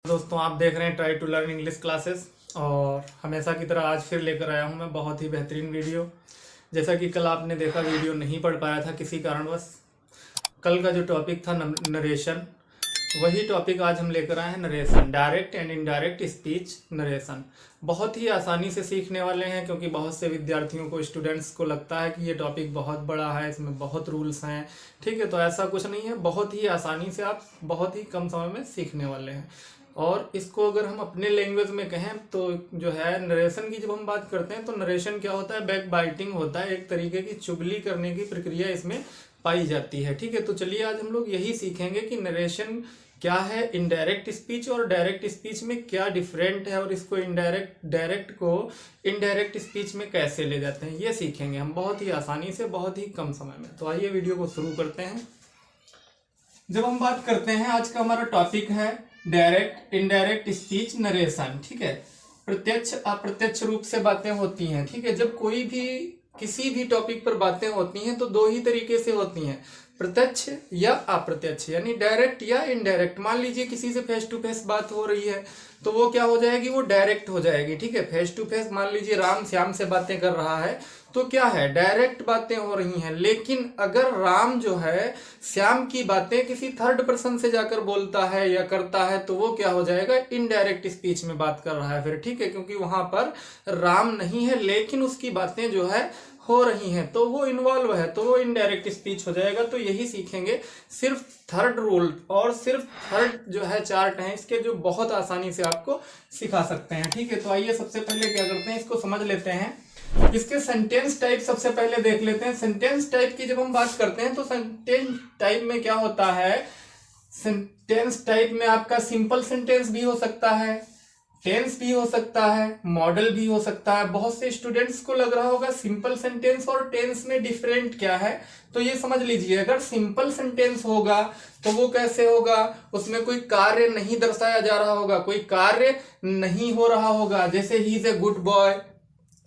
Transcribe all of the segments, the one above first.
दोस्तों, आप देख रहे हैं try to learn English classes. और हमेशा की तरह आज फिर लेकर आया हूं मैं बहुत ही बेहतरीन वीडियो। जैसा कि कल आपने देखा वीडियो नहीं पढ़ पाया था किसी कारणवश। कल का जो टॉपिक था नरेशन, वही टॉपिक आज हम लेकर आए हैं, narration, direct and indirect speech narration. बहुत ही आसानी से सीखने वाले हैं, क्योंकि बहुत से विद्यार्थियों को, स्टूडेंट्स को लगता है कि ये टॉपिक बहुत बड़ा है, इसमें बहुत रूल्स हैं। ठीक है, तो ऐसा कुछ नहीं है, बहुत ही आसानी से आप बहुत ही कम समय में सीखने वाले हैं। और इसको अगर हम अपने लैंग्वेज में कहें तो जो है, नरेशन की जब हम बात करते हैं तो नरेशन क्या होता है, बैक बाइटिंग होता है, एक तरीके की चुगली करने की प्रक्रिया इसमें पाई जाती है। ठीक है, तो चलिए आज हम लोग यही सीखेंगे कि नरेशन क्या है, इनडायरेक्ट स्पीच और डायरेक्ट स्पीच में क्या डिफरेंट है, और इसको डायरेक्ट को इनडायरेक्ट स्पीच में कैसे ले जाते हैं, ये सीखेंगे हम बहुत ही आसानी से, बहुत ही कम समय में। तो आइए वीडियो को शुरू करते हैं। जब हम बात करते हैं, आज का हमारा टॉपिक है डायरेक्ट इनडायरेक्ट स्पीच नरेशन। ठीक है, प्रत्यक्ष अप्रत्यक्ष रूप से बातें होती हैं। ठीक है, जब कोई भी किसी भी टॉपिक पर बातें होती हैं तो दो ही तरीके से होती हैं, प्रत्यक्ष या अप्रत्यक्ष, यानी डायरेक्ट या इनडायरेक्ट। मान लीजिए किसी से फेस टू फेस बात हो रही है तो वो क्या हो जाएगी, वो डायरेक्ट हो जाएगी। ठीक है, फेस टू फेस मान लीजिए राम श्याम से बातें कर रहा है तो क्या है, डायरेक्ट बातें हो रही हैं। लेकिन अगर राम जो है श्याम की बातें किसी थर्ड पर्सन से जाकर बोलता है या करता है तो वो क्या हो जाएगा, इनडायरेक्ट स्पीच में बात कर रहा है फिर। ठीक है, क्योंकि वहां पर राम नहीं है लेकिन उसकी बातें जो है हो रही हैं तो वो इन्वॉल्व है, तो वो इनडायरेक्ट स्पीच हो जाएगा। तो यही सीखेंगे, सिर्फ थर्ड रूल और सिर्फ थर्ड जो है चार्ट है इसके, जो बहुत आसानी से आपको सिखा सकते हैं। ठीक है, तो आइए सबसे पहले क्या करते हैं, इसको समझ लेते हैं। इसके सेंटेंस टाइप सबसे पहले देख लेते हैं। सेंटेंस टाइप की जब हम बात करते हैं तो सेंटेंस टाइप में क्या होता है, सेंटेंस टाइप में आपका सिंपल सेंटेंस भी हो सकता है, टेंस भी हो सकता है, मॉडल भी हो सकता है। बहुत से स्टूडेंट्स को लग रहा होगा सिंपल सेंटेंस और टेंस में डिफरेंट क्या है, तो ये समझ लीजिए। अगर सिंपल सेंटेंस होगा तो वो कैसे होगा, उसमें कोई कार्य नहीं दर्शाया जा रहा होगा, कोई कार्य नहीं हो रहा होगा। जैसे he is a good boy,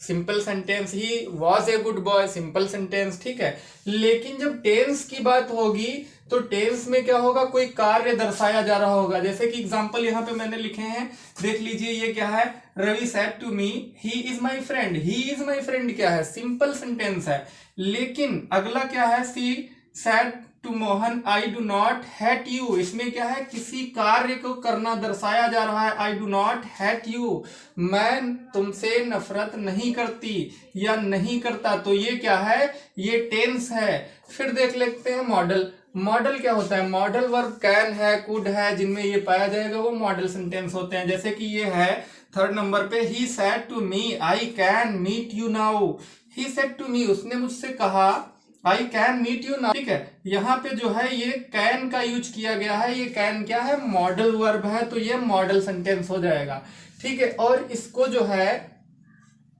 simple sentence, he was a good boy, simple sentence. ठीक है, लेकिन जब टेंस की बात होगी तो टेंस में क्या होगा, कोई कार्य दर्शाया जा रहा होगा। जैसे कि एग्जांपल यहाँ पे मैंने लिखे हैं, देख लीजिए। ये क्या है, Ravi said to me he is my friend. He is my friend क्या है, सिंपल सेंटेंस है। लेकिन अगला क्या है, she said to Mohan I do not hate you. इसमें क्या है, किसी कार्य को करना दर्शाया जा रहा है। आई डू नॉट हेट यू, मैं तुमसे नफरत नहीं करती या नहीं करता, तो ये क्या है, ये टेंस है। फिर देख लेते हैं मॉडल। मॉडल क्या होता है, मॉडल वर्ब कैन है, कुड है, जिनमें ये पाया जाएगा वो मॉडल सेंटेंस होते हैं। जैसे कि ये है थर्ड नंबर पे, he said to me I can meet you now. He said to me, उसने मुझसे कहा, I can meet you now. ठीक है, यहाँ पे जो है ये कैन का यूज किया गया है। ये कैन क्या है, मॉडल वर्ब है, तो ये मॉडल सेंटेंस हो जाएगा। ठीक है, और इसको जो है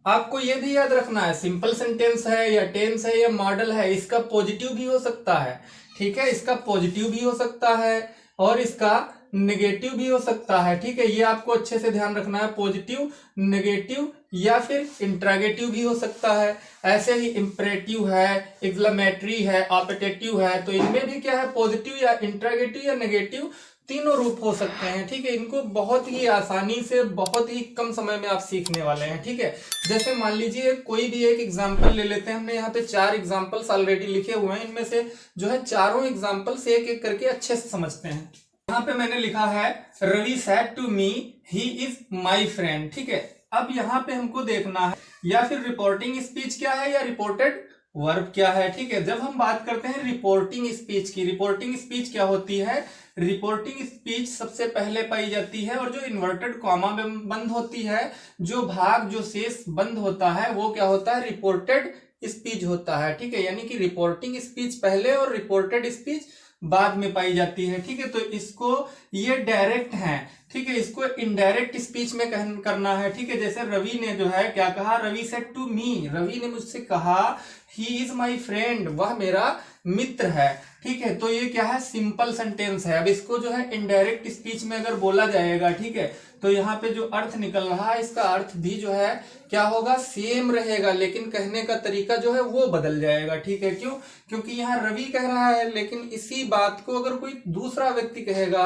आपको ये भी याद रखना है, सिंपल सेंटेंस है या टेंस है या मॉडल है, इसका पॉजिटिव भी हो सकता है। ठीक है, इसका पॉजिटिव भी हो सकता है और इसका नेगेटिव भी हो सकता है। ठीक है, ये आपको अच्छे से ध्यान रखना है, पॉजिटिव, नेगेटिव या फिर इंट्रागेटिव भी हो सकता है। ऐसे ही इंपरेटिव है, एक्सक्लेमेटरी है, ऑप्टेटिव है, तो इनमें भी क्या है, पॉजिटिव या इंट्रागेटिव या नेगेटिव तीनों रूप हो सकते हैं। ठीक है, इनको बहुत ही आसानी से बहुत ही कम समय में आप सीखने वाले हैं। ठीक है, जैसे मान लीजिए कोई भी एक एग्जांपल ले लेते हैं। हमने यहाँ पे 4 एग्जांपल्स ऑलरेडी लिखे हुए हैं, इनमें से जो है चारों एग्जांपल्स एक एक करके अच्छे से समझते हैं। यहाँ पे मैंने लिखा है, Ravi said to me he is my friend. ठीक है, अब यहाँ पे हमको देखना है या फिर रिपोर्टिंग स्पीच क्या है या रिपोर्टेड वर्ब क्या है। ठीक है, जब हम बात करते हैं रिपोर्टिंग स्पीच की, रिपोर्टिंग स्पीच क्या होती है, रिपोर्टिंग स्पीच सबसे पहले पाई जाती है और जो इन्वर्टेड कॉमा में बंद होती है, जो भाग जो शेष बंद होता है वो क्या होता है, रिपोर्टेड स्पीच होता है। ठीक है, यानी कि रिपोर्टिंग स्पीच पहले और रिपोर्टेड स्पीच बाद में पाई जाती है। ठीक है, तो इसको ये डायरेक्ट है। ठीक है, इसको इनडायरेक्ट स्पीच में करना है। ठीक है, जैसे रवि ने जो है क्या कहा, Ravi said to me, Ravi ने मुझसे कहा, ही इज माई फ्रेंड, वह मेरा मित्र है। ठीक है, तो ये क्या है, सिंपल सेंटेंस है। अब इसको जो है इनडायरेक्ट स्पीच में अगर बोला जाएगा, ठीक है, तो यहाँ पे जो अर्थ निकल रहा है इसका अर्थ भी जो है क्या होगा, सेम रहेगा, लेकिन कहने का तरीका जो है वो बदल जाएगा। ठीक है, क्यों, क्योंकि यहाँ रवि कह रहा है, लेकिन इसी बात को अगर कोई दूसरा व्यक्ति कहेगा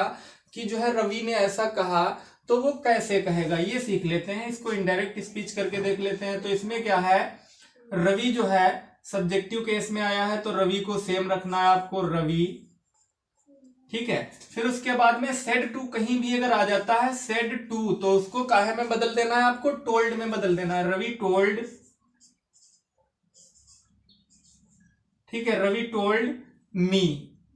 कि जो है रवि ने ऐसा कहा, तो वो कैसे कहेगा ये सीख लेते हैं। इसको इनडायरेक्ट स्पीच करके देख लेते हैं। तो इसमें क्या है, रवि जो है सब्जेक्टिव केस में आया है, तो रवि को सेम रखना है आपको, रवि, ठीक है। फिर उसके बाद में सेड टू कहीं भी अगर आ जाता है, सेड टू, तो उसको काहे में बदल देना है आपको, टोल्ड में बदल देना है, रवि टोल्ड, ठीक है, रवि टोल्ड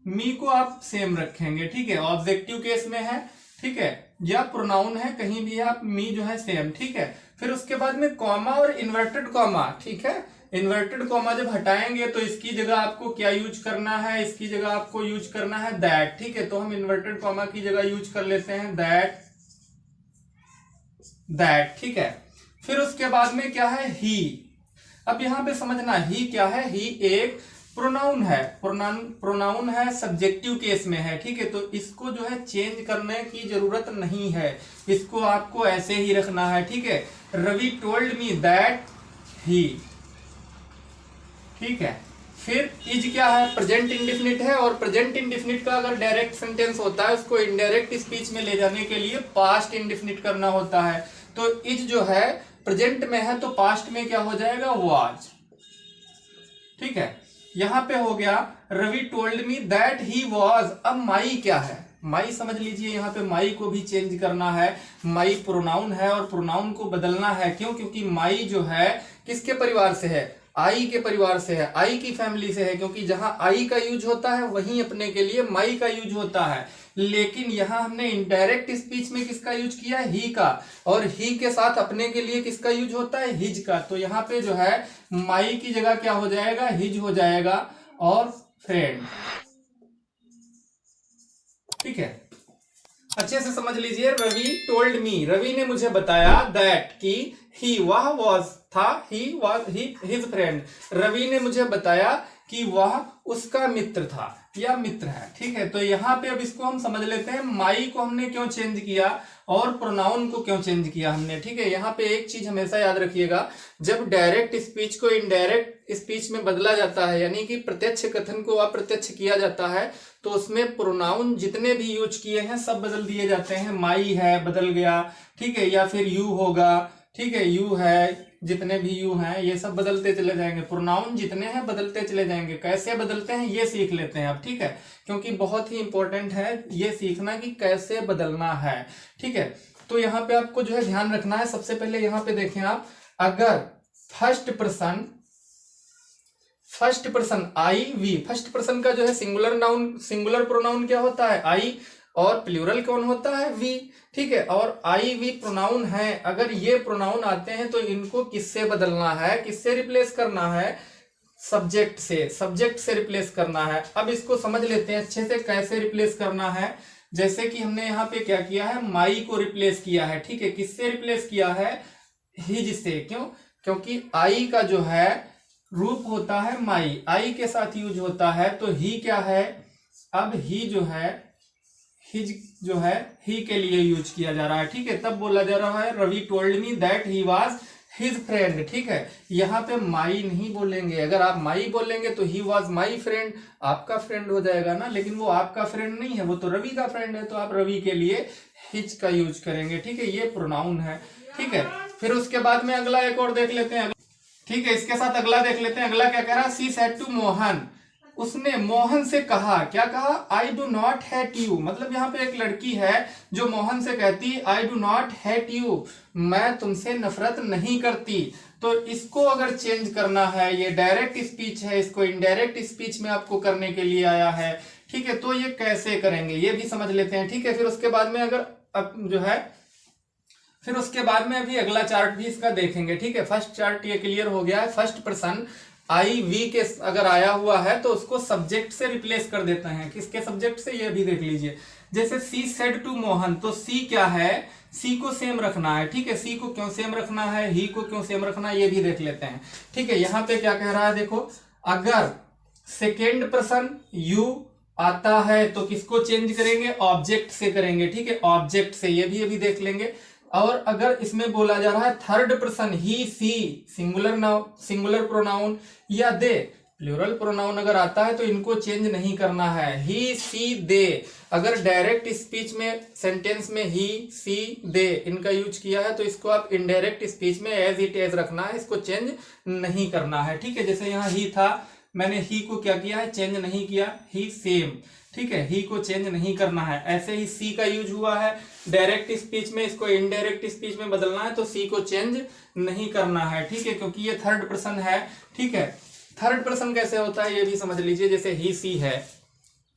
मी को आप सेम रखेंगे, ठीक है। ऑब्जेक्टिव केस में है, ठीक है, या प्रोनाउन है, कहीं भी आप मी जो है सेम, ठीक है। फिर उसके बाद में कॉमा और इन्वर्टेड कॉमा, ठीक है। इन्वर्टेड कॉमा जब हटाएंगे तो इसकी जगह आपको क्या यूज करना है, इसकी जगह आपको यूज करना है दैट, ठीक है। तो हम इन्वर्टेड कॉमा की जगह यूज कर लेते हैं दैट, ठीक है। फिर उसके बाद में क्या है, ही। अब यहां पे समझना, ही क्या है, ही एक प्रोनाउन है, प्रोनाउन है, सब्जेक्टिव केस में है, ठीक है। तो इसको जो है चेंज करने की जरूरत नहीं है, इसको आपको ऐसे ही रखना है, ठीक है। Ravi told me that he, ठीक है। फिर इज क्या है, प्रेजेंट इंडेफिनिट है, और प्रेजेंट इंडेफिनिट का अगर डायरेक्ट सेंटेंस होता है उसको इनडायरेक्ट स्पीच में ले जाने के लिए पास्ट इंडेफिनिट करना होता है। तो इज जो है प्रेजेंट में है, तो पास्ट में क्या हो जाएगा, वाज, ठीक है। यहां पे हो गया Ravi told me that he was. अब माई क्या है, माई समझ लीजिए, यहां पे माई को भी चेंज करना है। माई प्रोनाउन है और प्रोनाउन को बदलना है, क्यों, क्योंकि माई जो है किसके परिवार से है, आई के परिवार से है, आई की फैमिली से है, क्योंकि जहां आई का यूज होता है वहीं अपने के लिए माई का यूज होता है। लेकिन यहां हमने इनडायरेक्ट स्पीच में किसका यूज किया है, ही का, और ही के साथ अपने के लिए किसका यूज होता है, हिज का। तो यहां पे जो है माई की जगह क्या हो जाएगा, हिज हो जाएगा, और फ्रेंड, ठीक है। अच्छे से समझ लीजिए, रवि टोल्ड मी, रवि ने मुझे बताया दैट कि ही, वह वाज था, he was his friend. Ravi ने मुझे बताया कि वह उसका मित्र था या मित्र है, ठीक है। तो यहाँ पे अब इसको हम समझ लेते हैं, माई को हमने क्यों चेंज किया और प्रोनाउन को क्यों चेंज किया हमने, ठीक है। यहाँ पे एक चीज हमेशा याद रखिएगा, जब डायरेक्ट स्पीच को इनडायरेक्ट स्पीच में बदला जाता है, यानी कि प्रत्यक्ष कथन को अप्रत्यक्ष किया जाता है, तो उसमें प्रोनाउन जितने भी यूज किए हैं सब बदल दिए जाते हैं। माई है बदल गया, ठीक है, या फिर यू होगा, ठीक है, यू है, जितने भी यू हैं ये सब बदलते चले जाएंगे, प्रोनाउन जितने हैं बदलते चले जाएंगे। कैसे बदलते हैं ये सीख लेते हैं अब, ठीक है, क्योंकि बहुत ही इंपॉर्टेंट है ये सीखना कि कैसे बदलना है, ठीक है। तो यहाँ पे आपको जो है ध्यान रखना है। सबसे पहले यहाँ पे देखें आप, अगर first person I we, first person का जो है सिंगुलर नाउन, सिंगुलर प्रोनाउन क्या होता है, आई, और प्लूरल कौन होता है, वी, ठीक है। और आई वी प्रोनाउन है, अगर ये प्रोनाउन आते हैं तो इनको किससे बदलना है, किससे रिप्लेस करना है, सब्जेक्ट से रिप्लेस करना है। अब इसको समझ लेते हैं अच्छे से कैसे रिप्लेस करना है। जैसे कि हमने यहाँ पे क्या किया है, माई को रिप्लेस किया है, ठीक है, किससे रिप्लेस किया है, हिज से। क्यों, क्योंकि आई का जो है रूप होता है माई, आई के साथ यूज होता है, तो ही क्या है, अब ही जो है, हिज जो है ही के लिए यूज किया जा रहा है, ठीक है। तब बोला जा रहा है Ravi told me that he was his friend, ठीक है। यहाँ पे माई नहीं बोलेंगे, अगर आप माई बोलेंगे तो ही वाज माई फ्रेंड, आपका फ्रेंड हो जाएगा ना, लेकिन वो आपका फ्रेंड नहीं है, वो तो रवि का फ्रेंड है, तो आप रवि के लिए हिज का यूज करेंगे, ठीक है। ये प्रोनाउन है, ठीक है। फिर उसके बाद में अगला एक और देख लेते हैं, ठीक है, इसके साथ अगला देख लेते हैं। अगला क्या कह रहा है, सी सेड टू मोहन, उसने मोहन से कहा, क्या कहा, आई डू नॉट हेट यू। मतलब यहाँ पे एक लड़की है जो मोहन से कहती आई डू नॉट हेट यू, मैं तुमसे नफरत नहीं करती। तो इसको अगर चेंज करना है, ये डायरेक्ट स्पीच है, इसको इनडायरेक्ट स्पीच में आपको करने के लिए आया है, ठीक है। तो ये कैसे करेंगे ये भी समझ लेते हैं, ठीक है। फिर उसके बाद में अगर अब जो है, फिर उसके बाद में अभी अगला चार्ट भी इसका देखेंगे, ठीक है। फर्स्ट चार्ट ये क्लियर हो गया है। फर्स्ट पर्सन आई वी के अगर आया हुआ है तो उसको सब्जेक्ट से रिप्लेस कर देते हैं, किसके सब्जेक्ट से, ये भी देख लीजिए। जैसे सी सेड टू मोहन, तो सी क्या है, सी को सेम रखना है, ठीक है। सी को क्यों सेम रखना है, ही को क्यों सेम रखना है, ये भी देख लेते हैं, ठीक है। यहाँ पे क्या कह रहा है, देखो, अगर सेकेंड पर्सन यू आता है तो किसको चेंज करेंगे, ऑब्जेक्ट से करेंगे, ठीक है, ऑब्जेक्ट से, ये भी अभी देख लेंगे। और अगर इसमें बोला जा रहा है थर्ड पर्सन ही सी, सिंगुलर प्रोनाउन, या दे प्लूरल प्रोनाउन अगर आता है तो इनको चेंज नहीं करना है। ही, सी, दे, अगर डायरेक्ट स्पीच में सेंटेंस में ही, सी, दे इनका यूज किया है तो इसको आप इनडायरेक्ट स्पीच में एज इट इज रखना है, इसको चेंज नहीं करना है। ठीक है, जैसे यहाँ ही था, मैंने ही को क्या किया है, चेंज नहीं किया, ही सेम। ठीक है, ही को चेंज नहीं करना है। ऐसे ही सी का यूज हुआ है डायरेक्ट स्पीच में, इसको इनडायरेक्ट स्पीच में बदलना है तो सी को चेंज नहीं करना है। ठीक है, क्योंकि ये थर्ड पर्सन है। ठीक है, थर्ड पर्सन कैसे होता है ये भी समझ लीजिए। जैसे ही, सी है,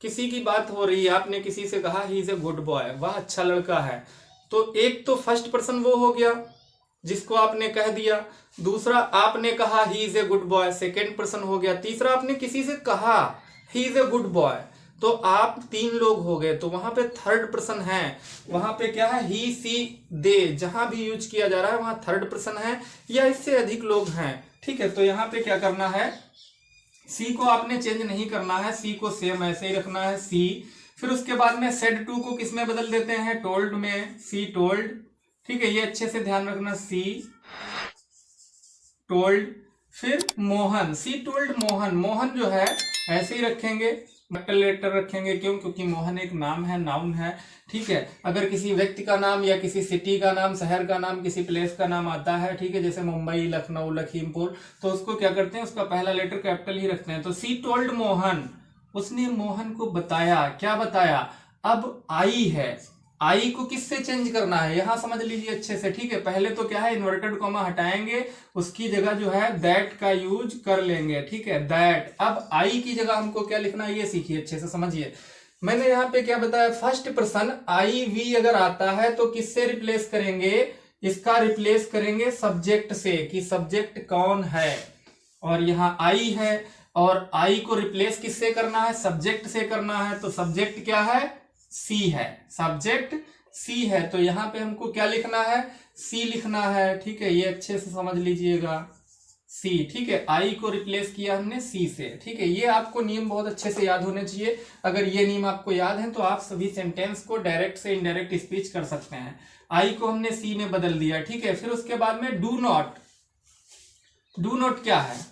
किसी की बात हो रही है, आपने किसी से कहा he is a good boy, वह अच्छा लड़का है, तो एक तो फर्स्ट पर्सन वो हो गया जिसको आपने कह दिया, दूसरा आपने कहा he is a good boy, second person हो गया, तीसरा आपने किसी से कहा he is a good boy, तो आप 3 लोग हो गए। तो वहां पे थर्ड पर्सन है, वहां पे क्या है, ही, सी, दे, जहां भी यूज किया जा रहा है वहां थर्ड पर्सन है या इससे अधिक लोग हैं। ठीक है, तो यहाँ पे क्या करना है, सी को आपने चेंज नहीं करना है, सी को सेम ऐसे ही रखना है, सी। फिर उसके बाद में सेड टू को किस में बदल देते हैं, टोल्ड में, सी टोल्ड। ठीक है, ये अच्छे से ध्यान रखना, सी टोल्ड। फिर मोहन, सी टोल्ड मोहन, मोहन जो है ऐसे ही रखेंगे, कैपिटल लेटर रखेंगे, क्यों, क्योंकि मोहन एक नाम है, नाउन है। ठीक है, अगर किसी व्यक्ति का नाम या किसी सिटी का नाम, शहर का नाम, किसी प्लेस का नाम आता है, ठीक है, जैसे मुंबई, लखनऊ, लखीमपुर, तो उसको क्या करते हैं, उसका पहला लेटर कैपिटल ही रखते हैं। तो सी टोल्ड मोहन, उसने मोहन को बताया, क्या बताया। अब आई है, आई को किससे चेंज करना है, यहां समझ लीजिए अच्छे से। ठीक है, पहले तो क्या है, इन्वर्टेड कॉमा हटाएंगे, उसकी जगह जो है दैट का यूज कर लेंगे। ठीक है, दैट। अब आई की जगह हमको क्या लिखना है, ये सीखिए अच्छे से, समझिए। मैंने यहाँ पे क्या बताया, फर्स्ट पर्सन आई वी अगर आता है तो किससे रिप्लेस करेंगे, इसका रिप्लेस करेंगे सब्जेक्ट से, कि सब्जेक्ट कौन है, और यहाँ आई है, और आई को रिप्लेस किससे करना है, सब्जेक्ट से करना है। तो सब्जेक्ट क्या है, सी है, सब्जेक्ट सी है, तो यहां पे हमको क्या लिखना है, सी लिखना है। ठीक है, ये अच्छे से समझ लीजिएगा, सी। ठीक है, आई को रिप्लेस किया हमने सी से। ठीक है, ये आपको नियम बहुत अच्छे से याद होने चाहिए। अगर ये नियम आपको याद है तो आप सभी सेंटेंस को डायरेक्ट से इनडायरेक्ट स्पीच कर सकते हैं। आई को हमने सी में बदल दिया। ठीक है, फिर उसके बाद में डू नॉट। डू नॉट क्या है,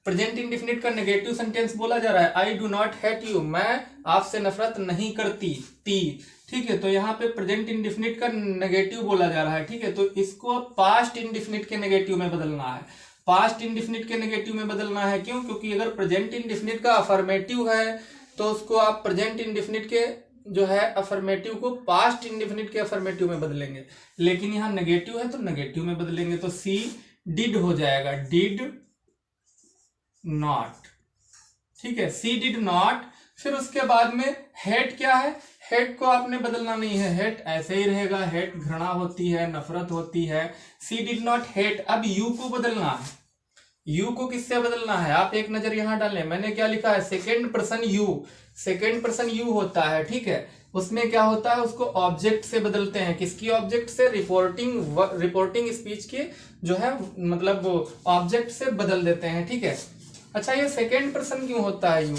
प्रेजेंट इंडेफिनिट का नेगेटिव सेंटेंस बोला जा रहा है, आई डू नॉट हेट यू, मैं आपसे नफरत नहीं करती, ती। ठीक है, तो यहाँ पे प्रेजेंट इंडेफिनिट का नेगेटिव बोला जा रहा है। ठीक है, तो इसको पास्ट इंडेफिनिट के नेगेटिव में बदलना है, पास्ट इंडेफिनिट के नेगेटिव में बदलना है। क्यों, क्योंकि अगर प्रेजेंट इंडेफिनिट का अफर्मेटिव है तो उसको आप प्रेजेंट इंडेफिनिट के जो है अफर्मेटिव को पास्ट इंडेफिनिट के अफर्मेटिव में बदलेंगे, लेकिन यहाँ नेगेटिव है तो नेगेटिव में बदलेंगे। तो सी डिड हो जाएगा, डिड नॉट। ठीक है, सी डिड नॉट। फिर उसके बाद में हेट क्या है, हेट को आपने बदलना नहीं है, हेट ऐसे ही रहेगा, हेट घृणा होती है, नफरत होती है। सी डिड नॉट हेट। अब यू को बदलना है, यू को किससे बदलना है, आप एक नजर यहां डालें, मैंने क्या लिखा है, second person you, second person you होता है। ठीक है, उसमें क्या होता है, उसको ऑब्जेक्ट से बदलते हैं, किसकी ऑब्जेक्ट से, रिपोर्टिंग स्पीच के जो है मतलब ऑब्जेक्ट से बदल देते हैं। ठीक है, अच्छा ये सेकेंड पर्सन क्यों होता है यू,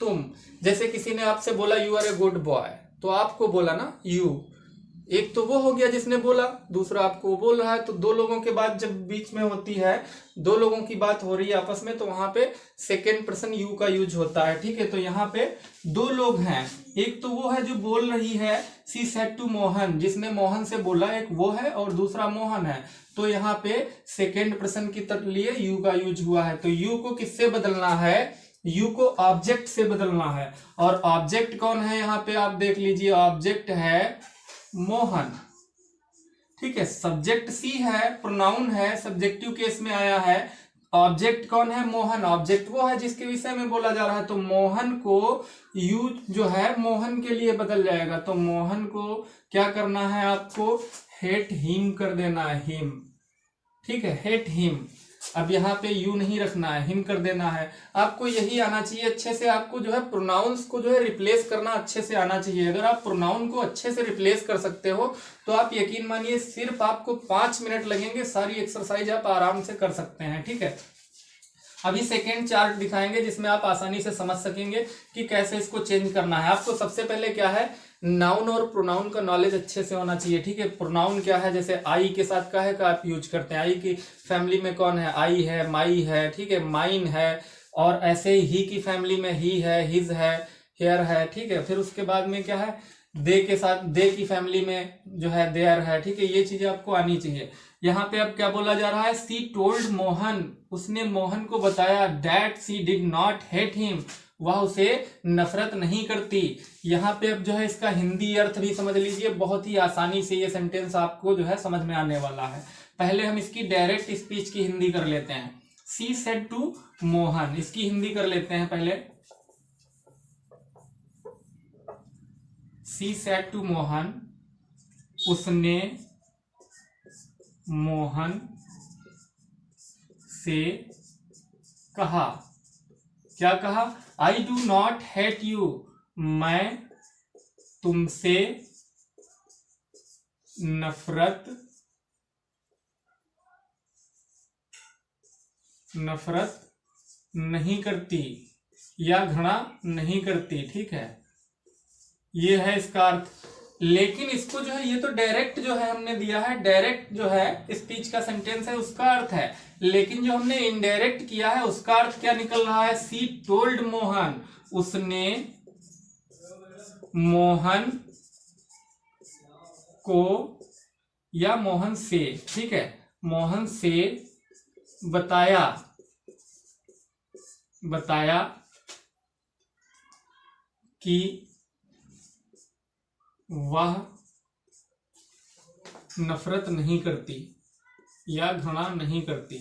तुम। जैसे किसी ने आपसे बोला you are a good boy, तो आपको बोला ना यू, एक तो वो हो गया जिसने बोला, दूसरा आपको बोल रहा है। तो 2 लोगों के बात जब बीच में होती है, 2 लोगों की बात हो रही है आपस में, तो वहां पे सेकेंड पर्सन यू का यूज होता है। ठीक है, तो यहाँ पे 2 लोग हैं, एक तो वो है जो बोल रही है, सी सेड टू मोहन, जिसने मोहन से बोला, एक वो है और दूसरा मोहन है। तो यहाँ पे सेकेंड पर्सन की तरफ लिए यू का यूज हुआ है। तो यू को किससे बदलना है, यू को ऑब्जेक्ट से बदलना है, और ऑब्जेक्ट कौन है, यहाँ पे आप देख लीजिए, ऑब्जेक्ट है मोहन। ठीक है, सब्जेक्ट सी है, प्रोनाउन है, सब्जेक्टिव केस में आया है, ऑब्जेक्ट कौन है, मोहन। ऑब्जेक्ट वो है जिसके विषय में बोला जा रहा है, तो मोहन को यू जो है मोहन के लिए बदल जाएगा। तो मोहन को क्या करना है, आपको हेट हिम कर देना है, हिम। ठीक है, हेट हिम। अब यहाँ पे यू नहीं रखना है, हिम कर देना है। आपको यही आना चाहिए अच्छे से, आपको जो है प्रोनाउंस को जो है रिप्लेस करना अच्छे से आना चाहिए। अगर आप प्रोनाउन को अच्छे से रिप्लेस कर सकते हो तो आप यकीन मानिए सिर्फ आपको 5 मिनट लगेंगे, सारी एक्सरसाइज आप आराम से कर सकते हैं। ठीक है, अभी सेकेंड चार्ट दिखाएंगे जिसमें आप आसानी से समझ सकेंगे कि कैसे इसको चेंज करना है। आपको सबसे पहले क्या है, नाउन और प्रोनाउन का नॉलेज अच्छे से होना चाहिए। ठीक है, प्रोनाउन क्या है, जैसे आई के साथ का है का आप यूज करते हैं, आई की फैमिली में कौन है, आई है, माई है, ठीक है, माइन है, और ऐसे ही की फैमिली में ही है, हिज है, हेयर है, ठीक है। फिर उसके बाद में क्या है, दे के साथ दे की फैमिली में जो है देयर है, ठीक है। ये चीजें आपको आनी चाहिए। यहाँ पे अब क्या बोला जा रहा है, सी टोल्ड मोहन, उसने मोहन को बताया, that she did not hate him, वह उसे नफरत नहीं करती। यहाँ पे अब जो है इसका हिंदी अर्थ भी समझ लीजिए, बहुत ही आसानी से ये सेंटेंस आपको जो है समझ में आने वाला है। पहले हम इसकी डायरेक्ट स्पीच की हिंदी कर लेते हैं। सी सेड टू मोहन, इसकी हिंदी कर लेते हैं पहले। सी सेड टू मोहन, उसने मोहन से कहा, क्या कहा, आई डू नॉट हेट यू, मैं तुमसे नफरत नहीं करती या घृणा नहीं करती, ठीक है। ये है इसका अर्थ। लेकिन इसको जो है, ये तो डायरेक्ट जो है हमने दिया है, डायरेक्ट जो है स्पीच का सेंटेंस है उसका अर्थ है। लेकिन जो हमने इनडायरेक्ट किया है उसका अर्थ क्या निकल रहा है, सी टोल्ड मोहन, उसने मोहन को या मोहन से, ठीक है, मोहन से बताया कि वह नफरत नहीं करती या घृणा नहीं करती।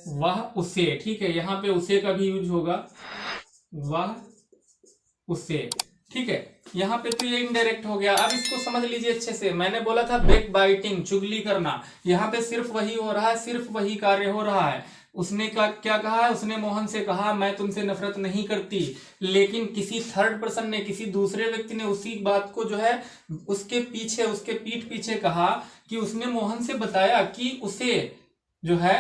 वह उसे, ठीक है, यहाँ पे उसे का भी यूज होगा, वह उसे, ठीक है। यहाँ पे तो ये इनडायरेक्ट हो गया। अब इसको समझ लीजिए अच्छे से। मैंने बोला था बैक बाइटिंग, चुगली करना, यहाँ पे सिर्फ वही हो रहा है, सिर्फ वही कार्य हो रहा है। उसने क्या कहा है, उसने मोहन से कहा मैं तुमसे नफरत नहीं करती, लेकिन किसी थर्ड पर्सन ने, किसी दूसरे व्यक्ति ने उसी बात को जो है उसके पीछे, उसके पीठ पीछे कहा कि उसने मोहन से बताया कि उसे जो है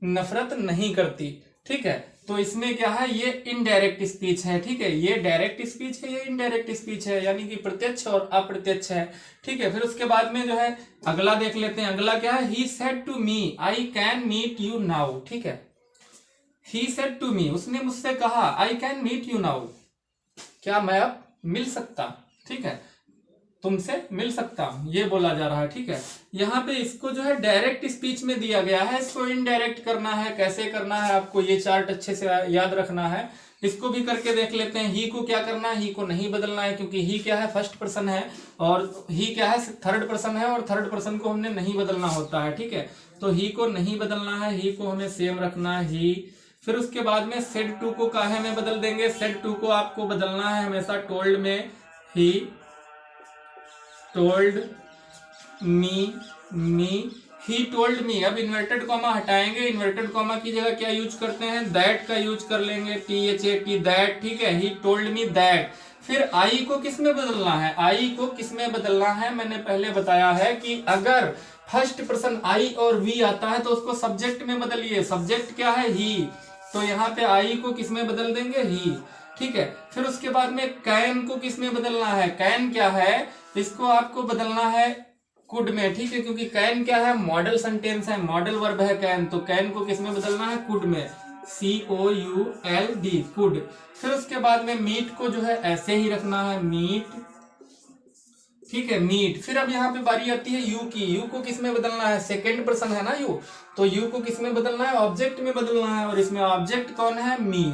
नफरत नहीं करती, ठीक है। तो इसमें क्या है, ये इनडायरेक्ट स्पीच है, ठीक है। ये डायरेक्ट स्पीच है, ये इनडायरेक्ट स्पीच है, यानी कि प्रत्यक्ष और अप्रत्यक्ष है, ठीक है। फिर उसके बाद में जो है अगला देख लेते हैं। अगला क्या है, he said to me I can meet you now, ठीक है। ही सेड टू मी, उसने मुझसे कहा, I can meet you now, क्या मैं अब मिल सकता, ठीक है, तुमसे मिल सकता हूं, ये बोला जा रहा है, ठीक है। यहाँ पे इसको जो है डायरेक्ट स्पीच में दिया गया है, इसको इनडायरेक्ट करना है। कैसे करना है आपको ये चार्ट अच्छे से याद रखना है। इसको भी करके देख लेते हैं। ही को क्या करना है, ही को नहीं बदलना है, क्योंकि ही क्या है, फर्स्ट पर्सन है, और ही क्या है, थर्ड पर्सन है, और थर्ड पर्सन को हमने नहीं बदलना होता है, ठीक है। तो ही को नहीं बदलना है, ही को हमें सेम रखना है, ही। फिर उसके बाद में सेड टू को काहे में बदल देंगे, सेड टू को आपको बदलना है हमेशा टोल्ड में, he told me, he told me. अब इन्वर्टेड कॉमा हटाएंगे, इन्वर्टेड कॉमा की जगह क्या यूज करते हैं, दैट का यूज कर लेंगे, THAT, दैट, ठीक है। He told me that. फिर आई को किस में बदलना है, आई को किस में बदलना है, मैंने पहले बताया है कि अगर फर्स्ट पर्सन आई और वी आता है तो उसको सब्जेक्ट में बदलिए। सब्जेक्ट क्या है, ही, तो यहाँ पे आई को किस में बदल देंगे, ही, ठीक है। फिर उसके बाद में कैन को किस में बदलना है, कैन क्या है, इसको आपको बदलना है कुड में, ठीक है, क्योंकि कैन क्या है, मॉडल सेंटेंस है, मॉडल वर्ब है कैन, तो कैन को किस में बदलना है, कुड में, COULD, कुड। फिर उसके बाद में मीट को जो है ऐसे ही रखना है, मीट, ठीक है, मीट। फिर अब यहाँ पे बारी आती है यू की। यू को किस में बदलना है, सेकेंड पर्सन है ना यू, तो यू को किस में बदलना है, ऑब्जेक्ट में बदलना है, और इसमें ऑब्जेक्ट कौन है, मी,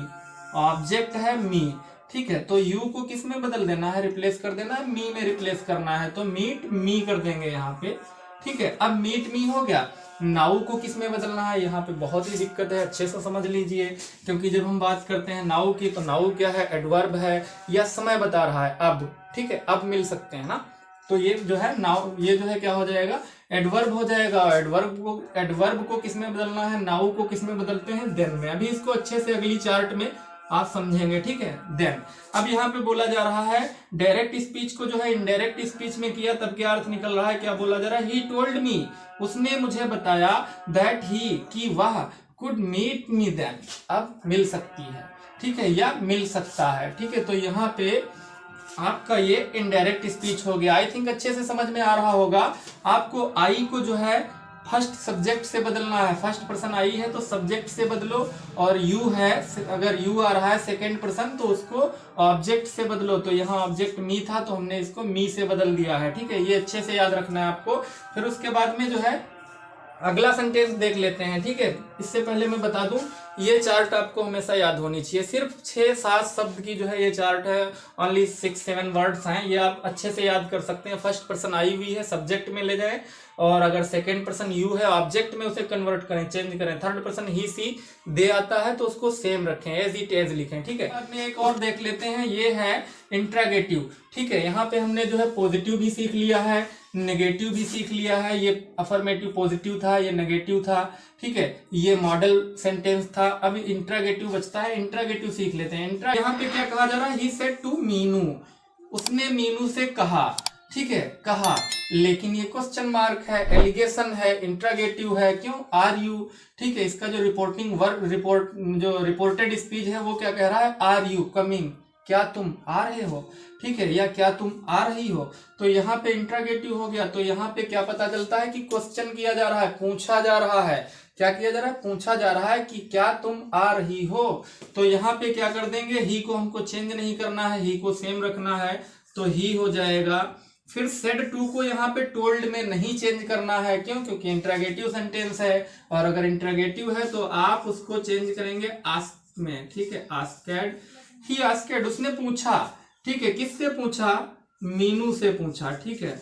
ऑब्जेक्ट है मी, ठीक है। तो यू को किस में बदल देना है, रिप्लेस कर देना है, मी में रिप्लेस करना है, तो मीट मी कर देंगे यहाँ पे, ठीक है। अब मीट मी हो गया। नाउ को किस में बदलना है, यहाँ पे बहुत ही दिक्कत है, अच्छे से समझ लीजिए, क्योंकि जब हम बात करते हैं नाउ की, तो नाउ क्या है, एडवर्ब है या समय बता रहा है, अब, ठीक है, अब मिल सकते हैं ना, तो ये जो है नाउ, ये जो है क्या हो जाएगा, एडवर्ब हो जाएगा। एडवर्ब को किस में बदलना है, नाउ को किस में बदलते हैं, देन में। अभी इसको अच्छे से अगली चार्ट में आप समझेंगे, ठीक है। देन अब यहाँ पे बोला जा रहा है, डायरेक्ट स्पीच को जो है इनडायरेक्ट स्पीच में किया, तब क्या अर्थ निकल रहा है, क्या बोला जा रहा है, ही टोल्ड मी, उसने मुझे बताया, दैट ही, कि वह, कुड मीट मी देन, अब मिल सकती है, ठीक है, या मिल सकता है, ठीक है। तो यहाँ पे आपका ये इनडायरेक्ट स्पीच हो गया। आई थिंक अच्छे से समझ में आ रहा होगा। आपको आई को जो है फर्स्ट सब्जेक्ट से बदलना है, फर्स्ट पर्सन आई है तो सब्जेक्ट से बदलो, और यू है, अगर यू आ रहा है सेकंड पर्सन तो उसको ऑब्जेक्ट से बदलो। तो यहाँ ऑब्जेक्ट मी था तो हमने इसको मी से बदल दिया है, ठीक है। ये अच्छे से याद रखना है आपको। फिर उसके बाद में जो है अगला सेंटेंस देख लेते हैं, ठीक है। इससे पहले मैं बता दूं, ये चार्ट आपको हमेशा याद होनी चाहिए। सिर्फ 6-7 शब्द की जो है ये चार्ट है, ओनली 6-7 वर्ड्स हैं, ये आप अच्छे से याद कर सकते हैं। फर्स्ट पर्सन आई हुई है, सब्जेक्ट में ले जाएं, और अगर सेकंड पर्सन यू है ऑब्जेक्ट में उसे कन्वर्ट करें, चेंज करें। थर्ड पर्सन ही सी दे आता है तो उसको सेम रखें, एज इट एज लिखें, ठीक है। बाद में एक और देख लेते हैं, ये है इंट्रागेटिव, ठीक है। यहाँ पे हमने जो है पॉजिटिव भी सीख लिया है, नेगेटिव भी सीख लिया है। ये अफर्मेटिव पॉजिटिव था, ये नेगेटिव था, ठीक है। ये मॉडल सेंटेंस था। अब इंट्रागेटिव बचता है, इंट्रागेटिव सीख लेते हैं। यहाँ पे क्या कहा जा रहा है, ही सेड टू मीनू, उसने मीनू से कहा, ठीक है, कहा। लेकिन ये क्वेश्चन मार्क है, एलिगेशन है, इंट्रागेटिव है, क्यों, आर यू, ठीक है। इसका जो रिपोर्टेड स्पीच है वो क्या कह रहा है, आर यू कमिंग, क्या तुम आ रहे हो, ठीक है, या क्या तुम आ रही हो। तो यहाँ पे इंट्रागेटिव हो गया। तो यहाँ पे क्या पता चलता है कि क्वेश्चन किया जा रहा है, पूछा जा रहा है। क्या किया जा रहा है, पूछा जा रहा है कि क्या तुम आ रही हो। तो यहाँ पे क्या कर देंगे, ही को हमको चेंज नहीं करना है, ही को सेम रखना है, तो ही हो जाएगा। फिर सेड टू को यहाँ पे टोल्ड में नहीं चेंज करना है, क्यों, क्योंकि इंट्रागेटिव सेंटेंस है, और अगर इंट्रागेटिव है तो आप उसको चेंज करेंगे आस्क में, ठीक है। आस्केड, ही आस्केड, उसने पूछा, ठीक है। किससे पूछा, मीनू से पूछा, ठीक है।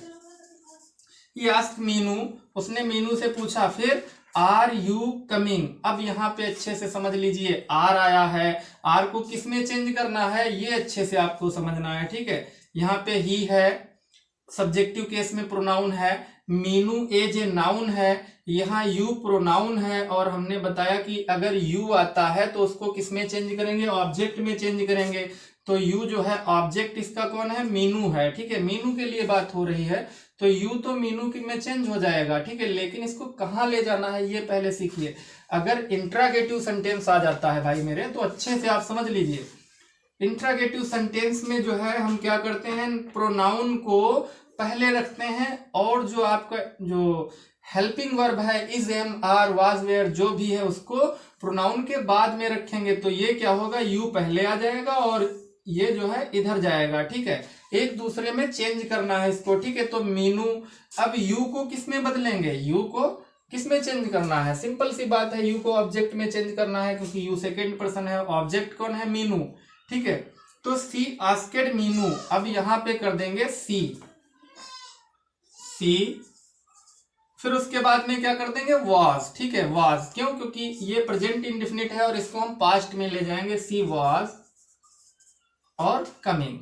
ही आस्क्ड मीनू, उसने मीनू से पूछा। फिर आर यू कमिंग, अब यहाँ पे अच्छे से समझ लीजिए, आर आया है, आर को किस में चेंज करना है ये अच्छे से आपको समझना है, ठीक है। यहाँ पे ही है, सब्जेक्टिव केस में प्रोनाउन है, मीनू एज ए नाउन है, यहाँ यू प्रोनाउन है, और हमने बताया कि अगर यू आता है तो उसको किस में चेंज करेंगे, ऑब्जेक्ट में चेंज करेंगे। तो यू जो है ऑब्जेक्ट इसका कौन है, मीनू है, ठीक है। मीनू के लिए बात हो रही है तो यू तो मीनू की में चेंज हो जाएगा, ठीक है। लेकिन इसको कहाँ ले जाना है ये पहले सीखिए। अगर इंट्रागेटिव सेंटेंस आ जाता है भाई मेरे, तो अच्छे से आप समझ लीजिए। इंट्रागेटिव सेंटेंस में जो है हम क्या करते हैं, प्रोनाउन को पहले रखते हैं, और जो आपका जो हेल्पिंग वर्ब है, is, am, are, was, were, जो भी है उसको प्रोनाउन के बाद में रखेंगे। तो ये क्या होगा, यू पहले आ जाएगा और ये जो है इधर जाएगा, ठीक है। एक दूसरे में चेंज करना है इसको, ठीक है। तो मीनू, अब यू को किस में बदलेंगे, यू को किस में चेंज करना है, सिंपल सी बात है, यू को ऑब्जेक्ट में चेंज करना है, क्योंकि यू सेकेंड पर्सन है, ऑब्जेक्ट कौन है, मीनू, ठीक है। तो सी आस्केड मीनू, अब यहां पे कर देंगे सी, फिर उसके बाद में क्या कर देंगे, वाज, ठीक है, वाज, क्यों, क्योंकि ये प्रेजेंट इंडेफिनिट है और इसको हम पास्ट में ले जाएंगे, सी वाज और कमिंग,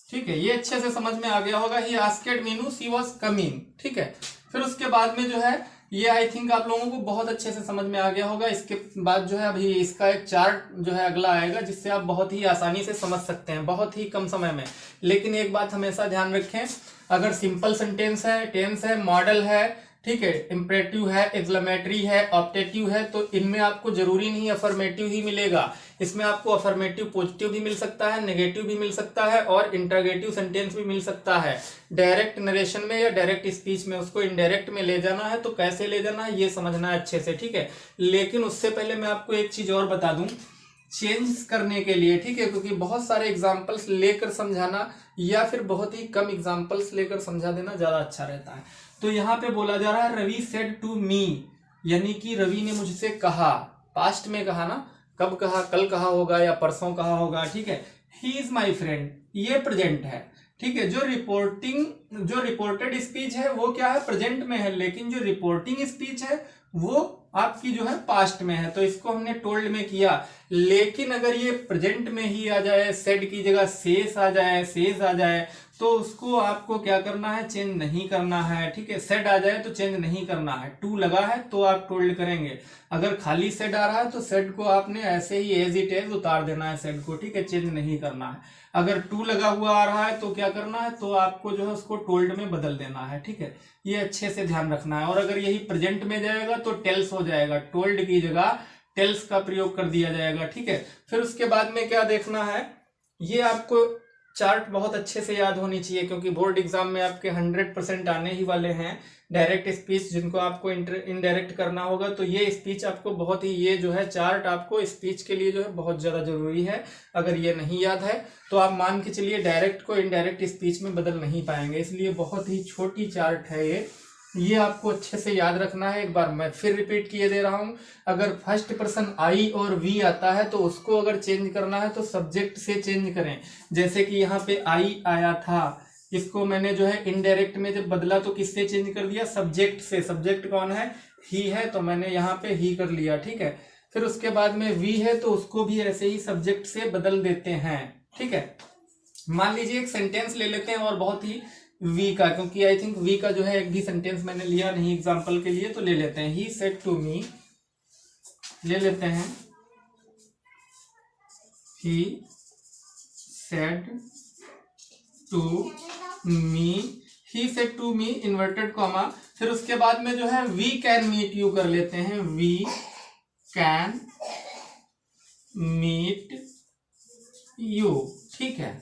ठीक है। ये अच्छे से समझ में आ गया होगा, he asked Meenu, she was coming, ठीक है। फिर उसके बाद में जो है ये आई थिंक आप लोगों को बहुत अच्छे से समझ में आ गया होगा। इसके बाद जो है अभी इसका एक चार्ट जो है अगला आएगा, जिससे आप बहुत ही आसानी से समझ सकते हैं, बहुत ही कम समय में। लेकिन एक बात हमेशा ध्यान रखें, अगर सिंपल सेंटेंस है, टेंस है, मॉडल है, ठीक है, इंपरेटिव है, एक्सक्लेमेटरी है, ऑप्टेटिव है, तो इनमें आपको जरूरी नहीं अफर्मेटिव ही मिलेगा। इसमें आपको अफर्मेटिव पॉजिटिव भी मिल सकता है, नेगेटिव भी मिल सकता है, और इंटरगेटिव सेंटेंस भी मिल सकता है। डायरेक्ट नरेशन में या डायरेक्ट स्पीच में उसको इनडायरेक्ट में ले जाना है, तो कैसे ले जाना है ये समझना है अच्छे से, ठीक है। लेकिन उससे पहले मैं आपको एक चीज और बता दूं, चेंज करने के लिए, ठीक है, क्योंकि बहुत सारे एग्जाम्पल्स लेकर समझाना या फिर बहुत ही कम एग्जाम्पल्स लेकर समझा देना ज्यादा अच्छा रहता है। तो यहाँ पे बोला जा रहा है, रवि सेड टू मी, यानी कि रवि ने मुझसे कहा, पास्ट में कहा ना, कब कहा, कल कहा होगा या परसों कहा होगा, ठीक है। ही इज माई फ्रेंड, ये प्रेजेंट है, ठीक है। जो रिपोर्टेड स्पीच है वो क्या है, प्रेजेंट में है, लेकिन जो रिपोर्टिंग स्पीच है वो आपकी जो है पास्ट में है, तो इसको हमने टोल्ड में किया। लेकिन अगर ये प्रेजेंट में ही आ जाए, सेड की जगह सेस आ जाए, सेज आ जाए, तो उसको आपको क्या करना है, चेंज नहीं करना है, ठीक है। सेड आ जाए तो चेंज नहीं करना है, टू लगा है तो आप टोल्ड करेंगे। अगर खाली सेड आ रहा है तो सेड को आपने ऐसे ही एज इट इज उतार देना है सेड को, ठीक है, चेंज नहीं करना है। अगर टू लगा हुआ आ रहा है तो क्या करना है, तो आपको जो है उसको टोल्ड में बदल देना है, ठीक है। ये अच्छे से ध्यान रखना है। और अगर यही प्रेजेंट में जाएगा तो टेल्स हो जाएगा, टोल्ड की जगह टेल्स का प्रयोग कर दिया जाएगा, ठीक है। फिर उसके बाद में क्या देखना है, ये आपको चार्ट बहुत अच्छे से याद होनी चाहिए, क्योंकि बोर्ड एग्जाम में आपके 100% आने ही वाले हैं। डायरेक्ट स्पीच जिनको आपको इनडायरेक्ट करना होगा, तो ये स्पीच आपको बहुत ही, ये जो है चार्ट आपको स्पीच के लिए जो है बहुत ज्यादा जरूरी है। अगर ये नहीं याद है तो आप मान के चलिए डायरेक्ट को इनडायरेक्ट स्पीच में बदल नहीं पाएंगे, इसलिए बहुत ही छोटी चार्ट है ये आपको अच्छे से याद रखना है। एक बार मैं फिर रिपीट किए दे रहा हूं, अगर फर्स्ट पर्सन आई और वी आता है तो उसको अगर चेंज करना है तो सब्जेक्ट से चेंज करें। जैसे कि यहाँ पे आई आया था, इसको मैंने जो है इनडायरेक्ट में जब बदला तो किससे चेंज कर दिया, सब्जेक्ट से। सब्जेक्ट कौन है, ही है, तो मैंने यहाँ पे ही कर लिया, ठीक है। फिर उसके बाद में वी है तो उसको भी ऐसे ही सब्जेक्ट से बदल देते हैं, ठीक है। मान लीजिए एक सेंटेंस ले लेते हैं और बहुत ही वी का, क्योंकि आई थिंक वी का जो है एक भी सेंटेंस मैंने लिया नहीं एग्जांपल के लिए, तो ले लेते हैं ही सेड टू मी, ले लेते हैं he said to me, he said to me inverted comma, फिर उसके बाद में जो है वी कैन मीट यू कर लेते हैं, वी कैन मीट यू, ठीक है।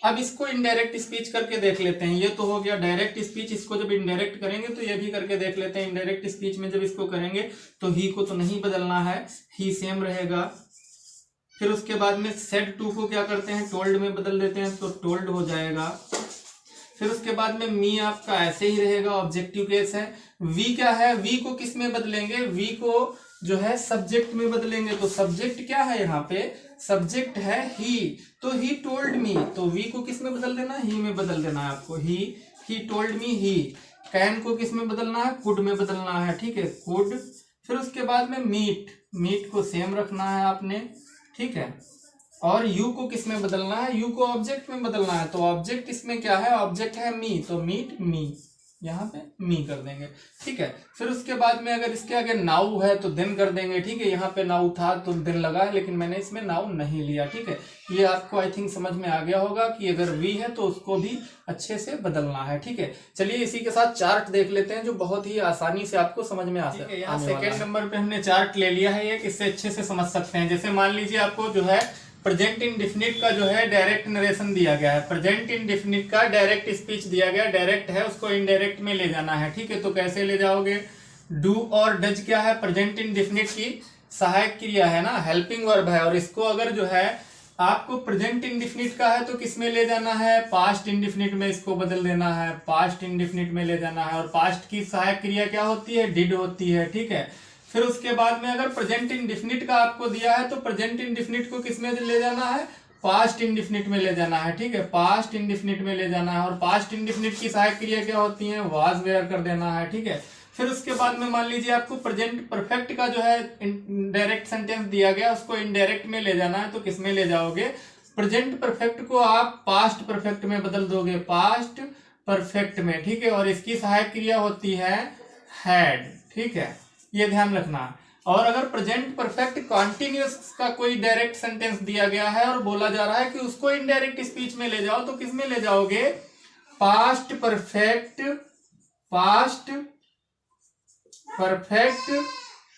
अब इसको इनडायरेक्ट स्पीच करके देख लेते हैं। ये तो हो गया डायरेक्ट स्पीच, इसको जब इनडायरेक्ट करेंगे तो ये भी करके देख लेते हैं। इनडायरेक्ट स्पीच में जब इसको करेंगे तो ही को तो नहीं बदलना है, ही सेम रहेगा। फिर उसके बाद में सेड टू को क्या करते हैं, टोल्ड में बदल देते हैं, तो टोल्ड हो जाएगा। फिर उसके बाद में मी आपका ऐसे ही रहेगा, ऑब्जेक्टिव केस है। वी क्या है, वी को किस में बदलेंगे, वी को जो है सब्जेक्ट में बदलेंगे। तो सब्जेक्ट क्या है, यहाँ पे सब्जेक्ट है ही, तो ही टोल्ड मी, तो वी को किस में बदल देना, ही में बदल देना है आपको, he told me he. Can को किस में बदलना है, कुड में बदलना है, ठीक है, कुड। फिर उसके बाद में मीट, मीट को सेम रखना है आपने, ठीक है। और यू को किस में बदलना है, यू को ऑब्जेक्ट में बदलना है, तो ऑब्जेक्ट इसमें क्या है, ऑब्जेक्ट है मी, तो मीट मी, यहाँ पे मी कर देंगे, ठीक है। फिर उसके बाद में अगर इसके आगे नाउ है तो देन कर देंगे, ठीक है। यहाँ पे नाउ था तो देन लगा है, लेकिन मैंने इसमें नाउ नहीं लिया, ठीक है। ये आपको आई थिंक समझ में आ गया होगा कि अगर वी है तो उसको भी अच्छे से बदलना है, ठीक है। चलिए इसी के साथ चार्ट देख लेते हैं जो बहुत ही आसानी से आपको समझ में आ सकता है। यहाँ सेकेंड नंबर पे हमने चार्ट ले लिया है, एक इससे अच्छे से समझ सकते हैं। जैसे मान लीजिए आपको जो है प्रेजेंट इंडेफिनिट का जो है डायरेक्ट नरेशन दिया गया है, प्रेजेंट इंडेफिनिट का डायरेक्ट स्पीच दिया गया, डायरेक्ट है, उसको इनडायरेक्ट में ले जाना है, ठीक है। तो कैसे ले जाओगे, डू और डज क्या है, प्रेजेंट इंडेफिनिट की सहायक क्रिया है ना, हेल्पिंग वर्ब है। और इसको अगर जो है आपको प्रेजेंट इंडेफिनिट का है तो किस में ले जाना है, पास्ट इंडेफिनिट में इसको बदल देना है, पास्ट इंडेफिनिट में ले जाना है। और पास्ट की सहायक क्रिया क्या होती है, डिड होती है, ठीक है। फिर उसके बाद में अगर प्रेजेंट इंडेफिनिट का आपको दिया है तो प्रेजेंट इंडेफिनिट को किस में ले जाना है, पास्ट इंडेफिनिट में ले जाना है, ठीक है, पास्ट इंडेफिनिट में ले जाना है। और पास्ट इंडेफिनिट की सहायक क्रिया क्या होती है, वाज वेयर कर देना है, ठीक है। फिर उसके बाद में मान लीजिए आपको प्रेजेंट परफेक्ट का जो है डायरेक्ट सेंटेंस दिया गया, उसको इनडायरेक्ट में ले जाना है, तो किस में ले जाओगे, प्रेजेंट परफेक्ट को आप पास्ट परफेक्ट में बदल दोगे, पास्ट परफेक्ट में, ठीक है। और इसकी सहायक क्रिया होती है हैड, ठीक है, ये ध्यान रखना। और अगर प्रेजेंट परफेक्ट कॉन्टिन्यूअस का कोई डायरेक्ट सेंटेंस दिया गया है और बोला जा रहा है कि उसको इनडायरेक्ट स्पीच में ले जाओ, तो किस में ले जाओगे, past perfect, past perfect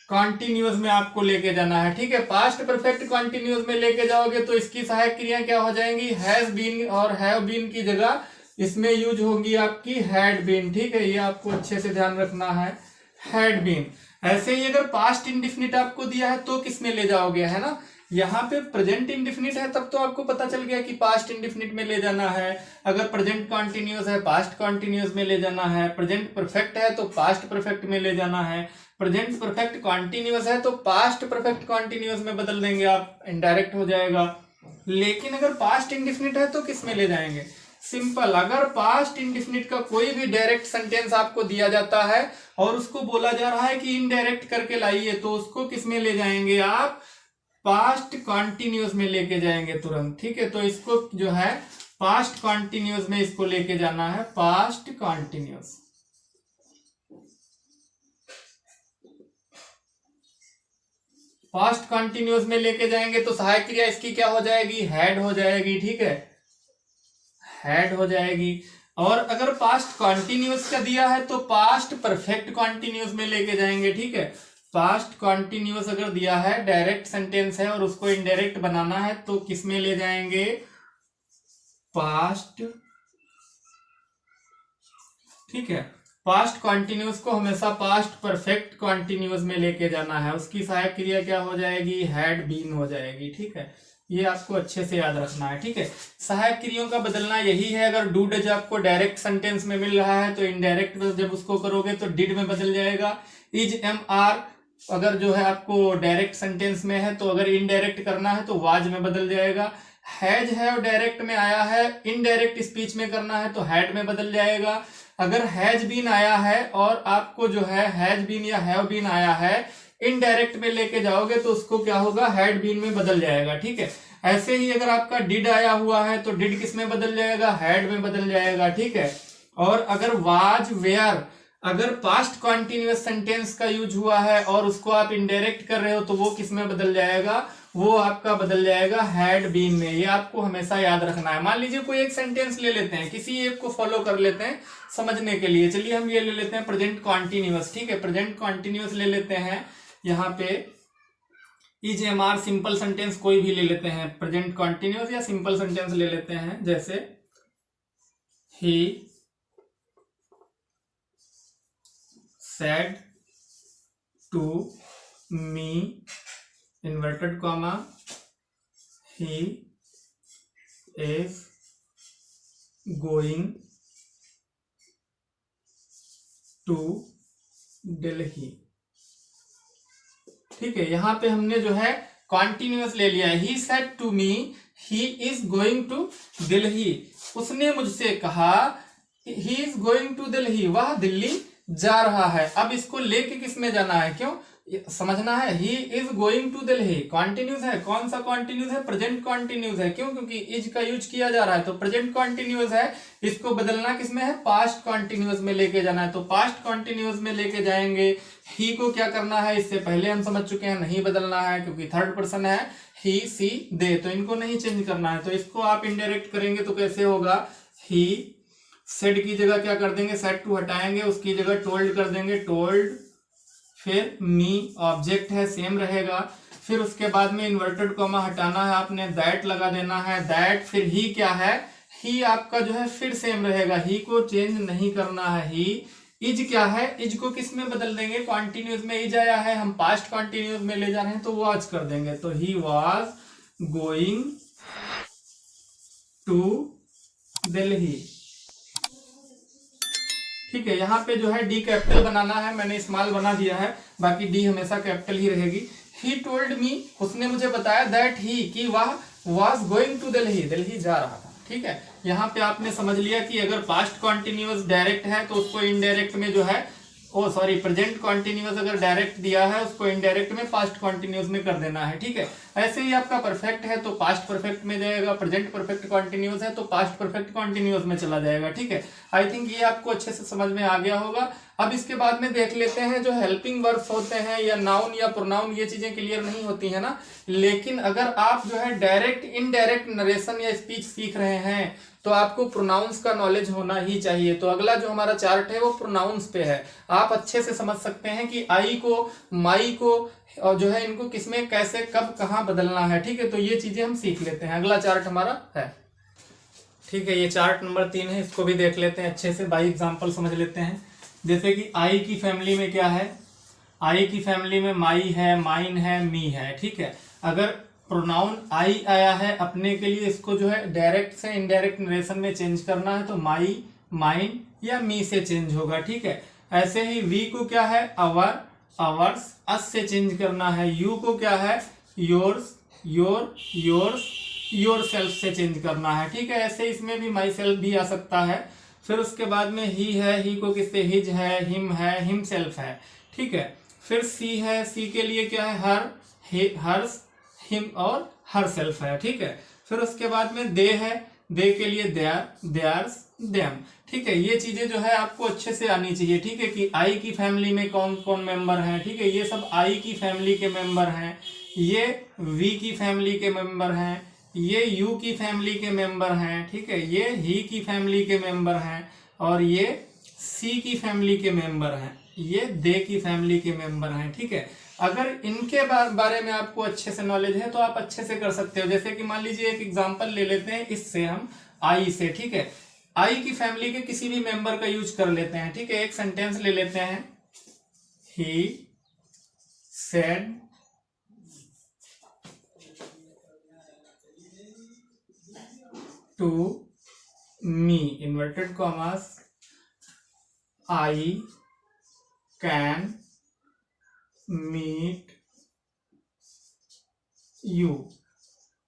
continuous में आपको लेके जाना है, ठीक है। पास्ट परफेक्ट कॉन्टिन्यूअस में लेके जाओगे तो इसकी सहायक क्रिया क्या हो जाएंगी, हैज बीन और हैव बीन की जगह इसमें यूज होगी आपकी हैड बीन, ठीक है। ये आपको अच्छे से ध्यान रखना है, हैड बीन। ऐसे ही अगर पास्ट इंडेफिनिट आपको दिया है तो किस में ले जाओगे, है ना, यहाँ पे प्रेजेंट इंडेफिनिट है तब तो आपको पता चल गया कि पास्ट इंडेफिनिट में ले जाना है। अगर प्रेजेंट कॉन्टिन्यूअस है पास्ट कॉन्टिन्यूअस में ले जाना है, प्रेजेंट परफेक्ट है तो पास्ट परफेक्ट में ले जाना है, प्रेजेंट परफेक्ट कॉन्टिन्यूअस है तो पास्ट परफेक्ट कॉन्टिन्यूअस में बदल देंगे आप, इनडायरेक्ट हो जाएगा। लेकिन अगर पास्ट इंडेफिनिट है तो किस में ले जाएंगे, सिंपल। अगर पास्ट इंडेफिनिट का कोई भी डायरेक्ट सेंटेंस आपको दिया जाता है और उसको बोला जा रहा है कि इनडायरेक्ट करके लाइए, तो उसको किस में ले जाएंगे आप, पास्ट कॉन्टिन्यूअस में लेके जाएंगे तुरंत, ठीक है। तो इसको जो है पास्ट कॉन्टिन्यूअस में इसको लेके जाना है, पास्ट कॉन्टिन्यूअस। पास्ट कॉन्टिन्यूअस में लेके जाएंगे तो सहायक क्रिया इसकी क्या हो जाएगी, हैड हो जाएगी, ठीक है, हैड हो जाएगी। और अगर पास्ट कॉन्टिन्यूअस का दिया है तो पास्ट परफेक्ट कॉन्टिन्यूअस में लेके जाएंगे, ठीक है। पास्ट कॉन्टिन्यूअस अगर दिया है, डायरेक्ट सेंटेंस है और उसको इनडायरेक्ट बनाना है तो किस में ले जाएंगे, पास्ट, ठीक है, पास्ट कॉन्टिन्यूस को हमेशा पास्ट परफेक्ट कॉन्टिन्यूस में लेके जाना है। उसकी सहायक क्रिया क्या हो जाएगी, हैड बीन हो जाएगी, ठीक है। ये आपको अच्छे से याद रखना है, ठीक है। सहायक क्रियाओं का बदलना यही है, अगर डू डज आपको डायरेक्ट सेंटेंस में मिल रहा है तो इनडायरेक्ट में जब उसको करोगे तो डिड में बदल जाएगा। इज एम आर अगर जो है आपको डायरेक्ट सेंटेंस में है तो अगर इनडायरेक्ट करना है तो वाज में बदल जाएगा। हैज है और डायरेक्ट में आया है, इनडायरेक्ट स्पीच में करना है तो हैड में बदल जाएगा। अगर हैज बीन आया है और आपको जो है हैज बीन या हैव बीन आया है इनडायरेक्ट में लेके जाओगे तो उसको क्या होगा, हैड बीन में बदल जाएगा, ठीक है। ऐसे ही अगर आपका डिड आया हुआ है तो डिड किस में बदल जाएगा, हैड में बदल जाएगा, ठीक है। और अगर वाज वेयर अगर पास्ट कॉन्टिन्यूअस सेंटेंस का यूज हुआ है और उसको आप इनडायरेक्ट कर रहे हो तो वो किस में बदल जाएगा, वो आपका बदल जाएगा हैड बीन में। ये आपको हमेशा याद रखना है। मान लीजिए कोई एक सेंटेंस ले लेते हैं, किसी एक को फॉलो कर लेते हैं समझने के लिए। चलिए हम ये ले लेते हैं प्रेजेंट कॉन्टिन्यूअस, ठीक है। प्रेजेंट कॉन्टिन्यूअस ले लेते हैं, यहाँ पे is am are simple sentence कोई भी ले लेते हैं, प्रेजेंट कॉन्टिन्यूअस या सिंपल सेंटेंस ले लेते हैं, जैसे ही said to me inverted comma he is going to Delhi, ठीक है। यहां पे हमने जो है कॉन्टिन्यूअस ले लिया है। he said to me he is going to Delhi, उसने मुझसे कहा he is going to Delhi, वह दिल्ली जा रहा है। अब इसको लेके किस में जाना है, क्यों समझना है। He is going to Delhi continuous है, कौन सा कॉन्टिन्यूस है, प्रेजेंट कॉन्टिन्यूस है, क्यों, क्योंकि इज का यूज किया जा रहा है तो प्रेजेंट कॉन्टिन्यूस है। इसको बदलना किस में है, पास्ट कॉन्टिन्यूस में लेके जाना है। तो पास्ट कॉन्टिन्यूस में लेके जाएंगे। ही को क्या करना है, इससे पहले हम समझ चुके हैं, नहीं बदलना है क्योंकि थर्ड पर्सन है, ही सी दे, तो इनको नहीं चेंज करना है। तो इसको आप इनडायरेक्ट करेंगे तो कैसे होगा, ही सेड की जगह क्या कर देंगे, सेड टू हटाएंगे, उसकी जगह टोल्ड कर देंगे, टोल्ड। फिर मी ऑब्जेक्ट है सेम रहेगा। फिर उसके बाद में इन्वर्टेड कॉमा हटाना है आपने, दैट लगा देना है, दैट। फिर ही क्या है, ही आपका जो है फिर सेम रहेगा, ही को चेंज नहीं करना है। ही इज क्या है, इज को किस में बदल देंगे, कॉन्टिन्यूस में इज आया है, हम पास्ट कॉन्टिन्यूस में ले जा रहे हैं तो वाज कर देंगे। तो he was going to Delhi, ठीक है। यहाँ पे जो है डी कैपिटल बनाना है, मैंने स्मॉल बना दिया है, बाकी डी हमेशा कैपिटल ही रहेगी। ही टोल्ड मी, उसने मुझे बताया, दैट ही कि वह was going to Delhi, Delhi जा रहा था, ठीक है। यहाँ पे आपने समझ लिया कि अगर पास्ट कॉन्टिन्यूअस डायरेक्ट है तो उसको इनडायरेक्ट में जो है प्रेजेंट कॉन्टिन्यूअस अगर डायरेक्ट दिया है उसको इनडायरेक्ट में पास्ट कॉन्टिन्यूअस में कर देना है, ठीक है। ऐसे ही आपका परफेक्ट है तो पास्ट परफेक्ट में जाएगा, प्रेजेंट परफेक्ट कॉन्टिन्यूअस है तो पास्ट परफेक्ट कॉन्टिन्यूअस में चला जाएगा, ठीक है। आई थिंक ये आपको अच्छे से समझ में आ गया होगा। अब इसके बाद में देख लेते हैं जो हेल्पिंग वर्ब्स होते हैं या नाउन या प्रोनाउन, ये चीजें क्लियर नहीं होती है ना, लेकिन अगर आप जो है डायरेक्ट इनडायरेक्ट नरेशन या स्पीच सीख रहे हैं तो आपको प्रोनाउंस का नॉलेज होना ही चाहिए। तो अगला जो हमारा चार्ट है वो प्रोनाउंस पे है। आप अच्छे से समझ सकते हैं कि आई को, माई को और जो है इनको किसमें कैसे कब कहाँ बदलना है, ठीक है। तो ये चीजें हम सीख लेते हैं। अगला चार्ट हमारा है, ठीक है, ये चार्ट नंबर 3 है, इसको भी देख लेते हैं अच्छे से, बाई एग्जाम्पल समझ लेते हैं। जैसे कि आई की फैमिली में क्या है, आई की फैमिली में माई है, माइन है, मी है, ठीक है। अगर प्रोनाउन आई आया है अपने के लिए, इसको जो है डायरेक्ट से इनडायरेक्ट नरेशन में चेंज करना है तो माई, माइन या मी से चेंज होगा, ठीक है। ऐसे ही वी को क्या है, अवर, अवर्स, अस से चेंज करना है। यू को क्या है, yours, your, yours, your self से चेंज करना है, ठीक है। ऐसे इसमें भी माई सेल्फ भी आ सकता है। फिर उसके बाद में ही है, ही को किससे, हिज है, हिम है, हिम सेल्फ है, ठीक है। फिर सी है, सी के लिए क्या है, हर, हर्स, हिम और हर सेल्फ है, ठीक है। फिर उसके बाद में दे है, दे के लिए देयर, देयर्स, देम, ठीक है। ये चीजें जो है आपको अच्छे से आनी चाहिए, ठीक है, कि आई की फैमिली में कौन कौन मेंबर हैं, ठीक है। ये सब आई की फैमिली के मेंबर हैं, ये वी की फैमिली के मेंबर हैं, ये यू की फैमिली के मेंबर हैं, ठीक है। ये ही की फैमिली के मेंबर हैं और ये सी की फैमिली के मेंबर हैं, ये दे की फैमिली के मेंबर हैं, ठीक है। अगर इनके बारे में आपको अच्छे से नॉलेज है तो आप अच्छे से कर सकते हो। जैसे कि मान लीजिए एक एग्जांपल ले लेते हैं, इससे हम आई से, ठीक है। आई की फैमिली के किसी भी मेंबर का यूज कर लेते हैं, ठीक है। एक सेंटेंस ले लेते हैं, he said to me, inverted commas, I can meet you,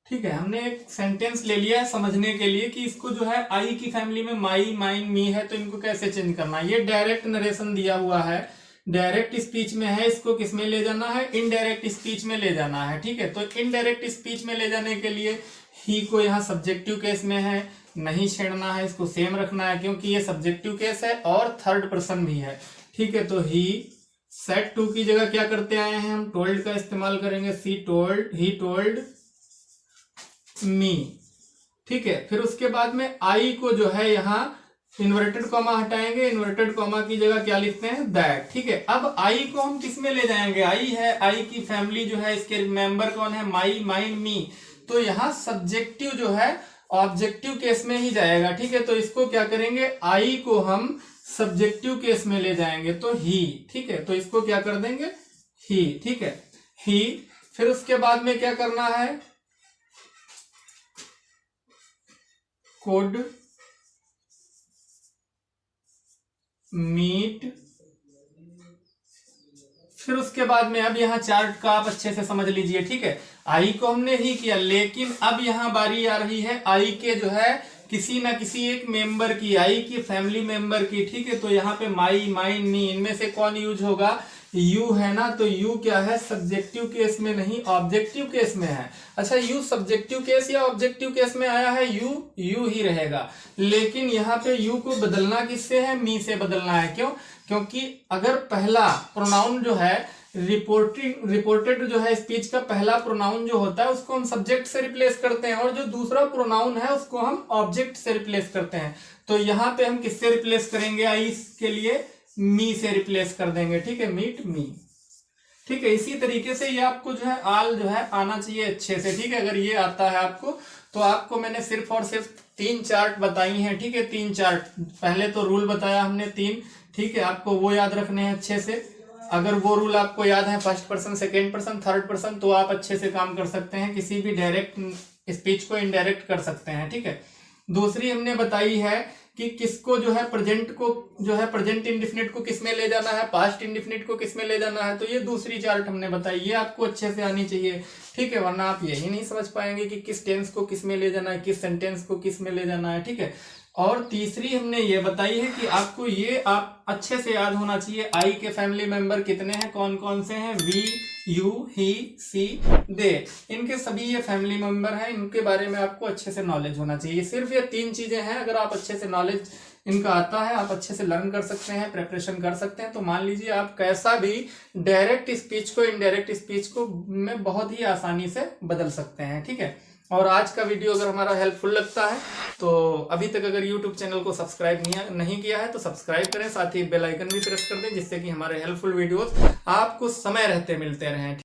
ठीक है। हमने एक सेंटेंस ले लिया है समझने के लिए कि इसको जो है आई की फैमिली में माई, माइन, मी है, तो इनको कैसे चेंज करना है। ये डायरेक्ट नरेशन दिया हुआ है, डायरेक्ट स्पीच में है, इसको किस में ले जाना है, इनडायरेक्ट स्पीच में ले जाना है, ठीक है। तो इनडायरेक्ट स्पीच में ले जाने के लिए ही को यहाँ सब्जेक्टिव केस में है, नहीं छेड़ना है, इसको सेम रखना है क्योंकि ये सब्जेक्टिव केस है और थर्ड पर्सन भी है, ठीक है। तो ही सेड टू की जगह क्या करते आए हैं हम, टोल्ड का इस्तेमाल करेंगे, सी टोल्ड, ही टोल्ड मी, ठीक है। फिर उसके बाद में आई को जो है यहाँ इन्वर्टेड कॉमा हटाएंगे, इन्वर्टेड कॉमा की जगह क्या लिखते हैं, दैट, ठीक है। अब आई को हम किस में ले जाएंगे, आई है, आई की फैमिली जो है, इसके मेंबर कौन है, माई, माइन, मी, तो यहाँ सब्जेक्टिव जो है ऑब्जेक्टिव केस में ही जाएगा, ठीक है। तो इसको क्या करेंगे, आई को हम सब्जेक्टिव केस में ले जाएंगे, तो ही, ठीक है। तो इसको क्या कर देंगे, ही, ठीक है, ही। फिर उसके बाद में क्या करना है, कुड मीट, फिर उसके बाद में अब यहाँ चार्ट का आप अच्छे से समझ लीजिए, ठीक है। आई को हमने ही किया, लेकिन अब यहाँ बारी आ रही है आई के जो है किसी ना किसी एक मेंबर की, आई की फैमिली मेंबर की, ठीक है। तो यहाँ पे माई, माइन, मी, इनमें से कौन यूज होगा, यू है ना। तो यू क्या है, सब्जेक्टिव केस में नहीं, ऑब्जेक्टिव केस में है। अच्छा, यू सब्जेक्टिव केस या ऑब्जेक्टिव केस में आया है, यू ही रहेगा, लेकिन यहाँ पे यू को बदलना किससे है, मी से बदलना है। क्यों, क्योंकि अगर पहला प्रोनाउन जो है रिपोर्टेड जो है स्पीच का पहला प्रोनाउन जो होता है उसको हम सब्जेक्ट से रिप्लेस करते हैं, और जो दूसरा प्रोनाउन है उसको हम ऑब्जेक्ट से रिप्लेस करते हैं। तो यहाँ पे हम किससे रिप्लेस करेंगे, आई के लिए मी से रिप्लेस कर देंगे, ठीक है, मीट मी, ठीक है। इसी तरीके से ये आपको जो है आल जो है आना चाहिए अच्छे से, ठीक है। अगर ये आता है आपको, तो आपको मैंने सिर्फ और सिर्फ 3 चार्ट बताई हैं, ठीक है। 3 चार्ट, पहले तो रूल बताया हमने 3, ठीक है। आपको वो याद रखने हैं अच्छे से। अगर वो रूल आपको याद है, first person, second person, third person, तो आप अच्छे से काम कर सकते हैं, किसी भी डायरेक्ट स्पीच को इनडायरेक्ट कर सकते हैं, ठीक है। दूसरी हमने बताई है कि किसको जो है प्रेजेंट को जो है प्रेजेंट इंडिफिनिट को किस में ले जाना है, पास्ट इंडिफिनिट को किस में ले जाना है, तो ये दूसरी चार्ट हमने बताई, ये आपको अच्छे से आनी चाहिए, ठीक है। वरना आप यही नहीं समझ पाएंगे कि किस टेंस को किस में ले जाना है, किस सेंटेंस को किस में ले जाना है, ठीक है। और तीसरी हमने ये बताई है कि आपको ये आप अच्छे से याद होना चाहिए, आई के फैमिली मेंबर कितने हैं, कौन कौन से हैं, वी, यू, ही, सी, दे, इनके सभी ये फैमिली मेंबर हैं, इनके बारे में आपको अच्छे से नॉलेज होना चाहिए। सिर्फ ये 3 चीजें हैं, अगर आप अच्छे से नॉलेज इनका आता है, आप अच्छे से लर्न कर सकते हैं, प्रिपरेशन कर सकते हैं, तो मान लीजिए आप कैसा भी डायरेक्ट स्पीच को इनडायरेक्ट स्पीच को में बहुत ही आसानी से बदल सकते हैं, ठीक है। और आज का वीडियो अगर हमारा हेल्पफुल लगता है तो अभी तक अगर YouTube चैनल को सब्सक्राइब नहीं किया है तो सब्सक्राइब करें, साथ ही बेल आइकन भी प्रेस कर दें, जिससे कि हमारे हेल्पफुल वीडियोस आपको समय रहते मिलते रहें।